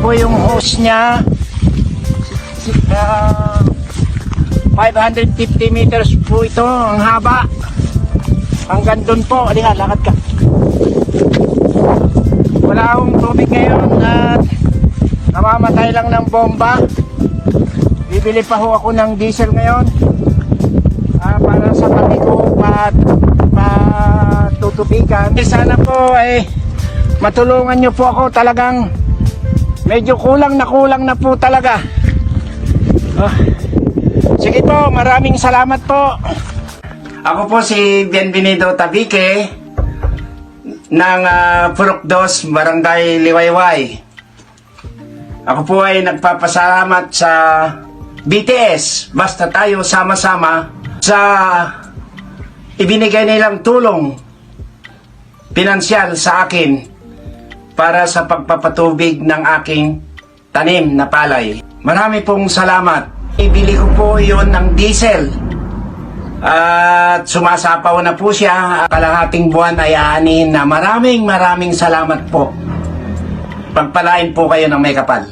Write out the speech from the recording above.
po yung hose niya. 550 meters po ito, ang haba. Hanggang doon po. Halika, lakad ka. Wala akong tubig ngayon at namamatay lang ng bomba. Bibili pa ho ako ng diesel ngayon para sa tabi ko matutubigan. Sana po ay matulungan nyo po ako. Talagang medyo kulang na po talaga. Sige po, maraming salamat po. Ako po si Bienvenido Tabique ng Purok 2, Barangay Liwayway. Ako po ay nagpapasalamat sa BTS, basta tayo sama-sama sa ibinigay nilang tulong pinansyal sa akin para sa pagpapatubig ng aking tanim na palay. Marami pong salamat. Ibili ko po yon ng diesel at sumasapaw na po siya. Kalahating buwan ay aanihin na. Maraming salamat po. Pagpalain po kayo ng may kapal.